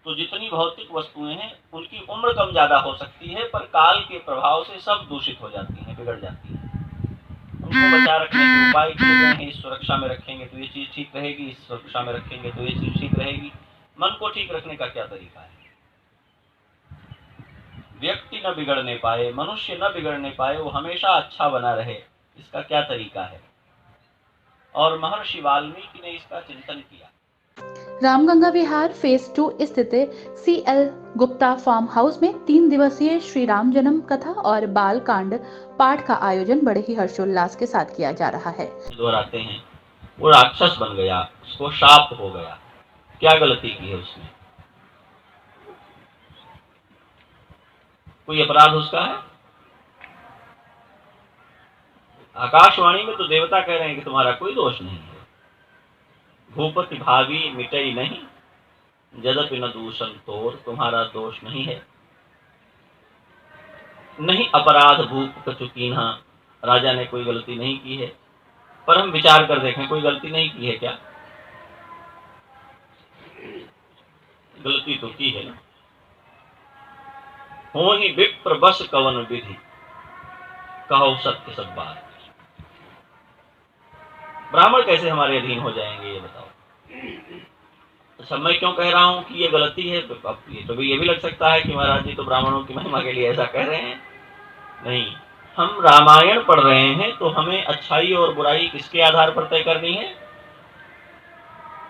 तो जितनी भौतिक वस्तुएं हैं उनकी उम्र कम ज़्यादा हो सकती है, पर काल के प्रभाव से सब दूषित हो जाती हैं, बिगड़ जाती हैं। उनको बचा रखने के उपाय किए गए हैं। इस सुरक्षा में रखेंगे तो ये चीज़ ठीक रहेगी, इस सुरक्षा में रखेंगे तो ये चीज़ ठीक रहेगी। मन को ठीक रखने का क्या तरीका है? व्यक्ति न बिगड़ने पाए, मनुष्य न बिगड़ने पाए, वो हमेशा अच्छा बना रहे, इसका क्या तरीका है? और महर्षि वाल्मीकि ने इसका चिंतन किया। रामगंगा विहार फेज 2 स्थित CL गुप्ता फार्म हाउस में 3 दिवसीय श्री राम जन्म कथा और बाल कांड पाठ का आयोजन बड़े ही हर्षोल्लास के साथ किया जा रहा है। दोहराते हैं, वो राक्षस बन गया, उसको शाप हो गया। क्या गलती की है उसने? कोई अपराध उसका है? आकाशवाणी में तो देवता कह रहे हैं कि तुम्हारा कोई दोष नहीं है। भूपति भावी मिटई नहीं, जदपि न दूषण तोर, तुम्हारा दोष नहीं है। नहीं अपराध भूप कछु कीन्हा, राजा ने कोई गलती नहीं की है। पर हम विचार कर देखें, कोई गलती नहीं की है क्या? गलती तो की है ना। हो ही विप्र बस कवन विधि, कहो सत्य सब बात। ब्राह्मण कैसे हमारे अधीन हो जाएंगे, ये बताओ। अच्छा, मैं क्यों कह रहा हूं कि ये गलती है? अब ये भी लग सकता है कि महाराज जी तो ब्राह्मणों की महिमा के लिए ऐसा कह रहे हैं। नहीं, हम रामायण पढ़ रहे हैं तो हमें अच्छाई और बुराई किसके आधार पर तय करनी है?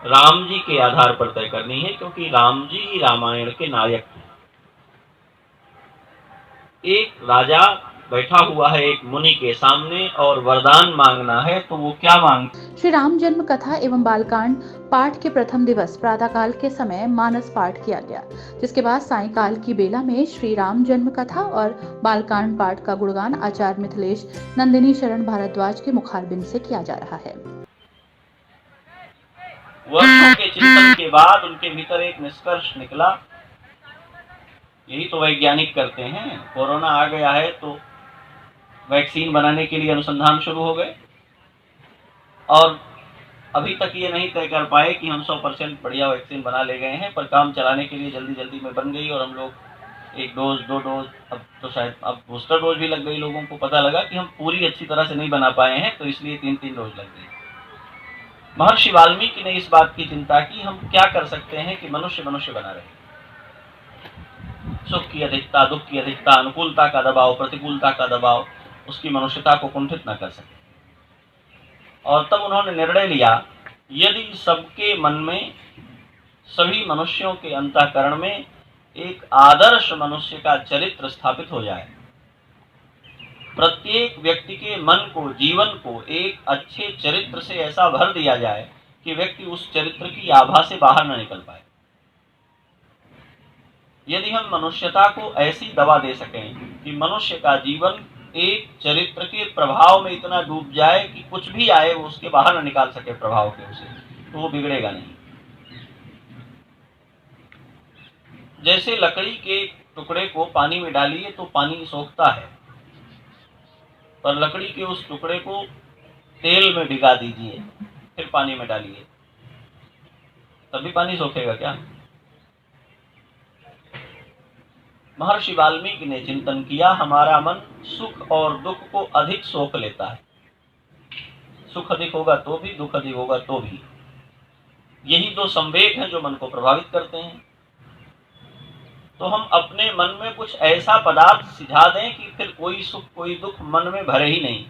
राम जी के आधार पर तय करनी है, क्योंकि राम जी ही रामायण के नायक हैं। एक राजा बैठा हुआ है एक मुनि के सामने और वरदान मांगना है, तो वो क्या मांग? श्री राम जन्म कथा एवं बालकांड पाठ के प्रथम दिवस प्रातःकाल के समय मानस पाठ किया गया, जिसके बाद सायंकाल की बेला में श्री राम जन्म कथा और बालकांड पाठ का गुणगान आचार्य मिथिलेश नंदिनी शरण भारद्वाज के मुखारबिंद से किया जा रहा है। वर्षों के चिंतन के बाद उनके भीतर एक निष्कर्ष निकला। यही तो वैज्ञानिक करते हैं। कोरोना आ गया है तो वैक्सीन बनाने के लिए अनुसंधान शुरू हो गए, और अभी तक ये नहीं तय कर पाए कि हम 100% बढ़िया वैक्सीन बना ले गए हैं, पर काम चलाने के लिए जल्दी जल्दी में बन गई और हम लोग 1 डोज 2 डोज, अब तो शायद अब बूस्टर डोज भी लग गई। लोगों को पता लगा कि हम पूरी अच्छी तरह से नहीं बना पाए हैं, तो इसलिए 3-3 डोज लग गई। महर्षि वाल्मीकि ने इस बात की चिंता की, हम क्या कर सकते हैं कि मनुष्य मनुष्य बना रहे। सुख की अधिकता, दुख की अधिकता, अनुकूलता का दबाव, प्रतिकूलता का दबाव उसकी मनुष्यता को कुंठित न कर सके। और तब उन्होंने निर्णय लिया, यदि सबके मन में, सभी मनुष्यों के अंतःकरण में एक आदर्श मनुष्य का चरित्र स्थापित हो जाए, प्रत्येक व्यक्ति के मन को, जीवन को एक अच्छे चरित्र से ऐसा भर दिया जाए कि व्यक्ति उस चरित्र की आभा से बाहर न निकल पाए। यदि हम मनुष्यता को ऐसी दवा दे सकें कि मनुष्य का जीवन एक चरित्र के प्रभाव में इतना डूब जाए कि कुछ भी आए वो उसके बाहर न निकाल सके प्रभाव के उसे, तो वो बिगड़ेगा नहीं। जैसे लकड़ी के टुकड़े को पानी में डालिए तो पानी सोखता है, पर लकड़ी के उस टुकड़े को तेल में भिगा दीजिए, फिर पानी में डालिए, तभी पानी सोखेगा क्या? महर्षि वाल्मीकि ने चिंतन किया, हमारा मन सुख और दुख को अधिक सोख लेता है। सुख अधिक होगा तो भी, दुख अधिक होगा तो भी। यही दो संवेग हैं जो मन को प्रभावित करते हैं। तो हम अपने मन में कुछ ऐसा पदार्थ सिझा दें कि फिर कोई सुख कोई दुख मन में भरे ही नहीं।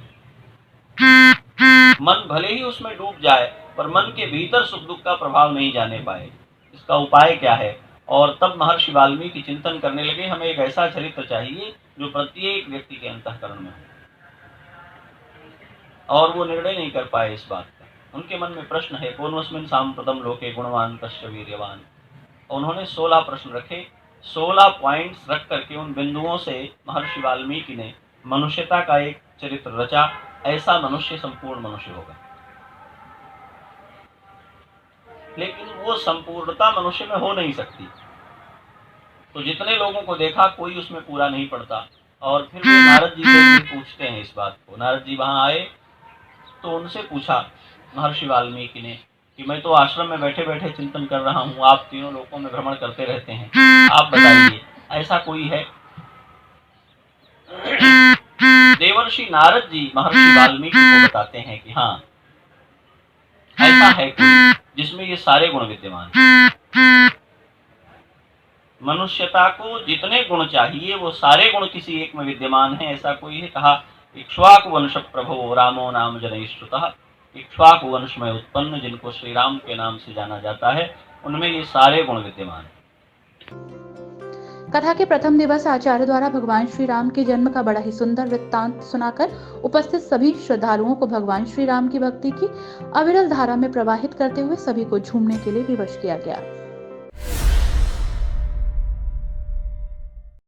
मन भले ही उसमें डूब जाए, पर मन के भीतर सुख दुख का प्रभाव नहीं जाने पाए। इसका उपाय क्या है? और तब महर्षि वाल्मीकि चिंतन करने लगे, हमें एक ऐसा चरित्र चाहिए जो प्रत्येक व्यक्ति के अंतःकरण में हो। और वो निर्णय नहीं कर पाए इस बात का। उनके मन में प्रश्न है, कोनोस्मिन् सांप्रतम लोके गुणवान कस्य वीर्यवान। उन्होंने 16 प्रश्न रखे। 16 पॉइंट्स रख करके उन बिंदुओं से महर्षि वाल्मीकि ने मनुष्यता का एक चरित्र रचा। ऐसा मनुष्य संपूर्ण मनुष्य होगा। लेकिन वो संपूर्णता मनुष्य में हो नहीं सकती। तो जितने लोगों को देखा कोई उसमें पूरा नहीं पड़ता। और फिर वो नारद जी से पूछते हैं इस बात को। नारद जी वहां आए तो उनसे पूछा महर्षि वाल्मीकि ने कि मैं तो आश्रम में बैठे बैठे चिंतन कर रहा हूँ, आप तीनों लोकों में भ्रमण करते रहते हैं, आप बताइए ऐसा कोई है? देवर्षि नारद जी महर्षि वाल्मीकि को बताते हैं कि हाँ, ऐसा है कोई जिसमें ये सारे गुण विद्यमान हैं। मनुष्यता को जितने गुण चाहिए वो सारे गुण किसी एक में विद्यमान है, ऐसा कोई है? कहा इक्ष्वाकु वंश प्रभो रामो नाम जनैश्रुतः। इक्ष्वाकु वंश में उत्पन्न जिनको श्री राम के नाम से जाना जाता है, उनमें ये सारे गुण विद्यमान है। कथा के प्रथम दिवस आचार्य द्वारा भगवान श्री राम के जन्म का बड़ा ही सुंदर वृत्तांत सुनाकर उपस्थित सभी श्रद्धालुओं को भगवान श्री राम की भक्ति की अविरल धारा में प्रवाहित करते हुए सभी को झूमने के लिए विवश किया गया।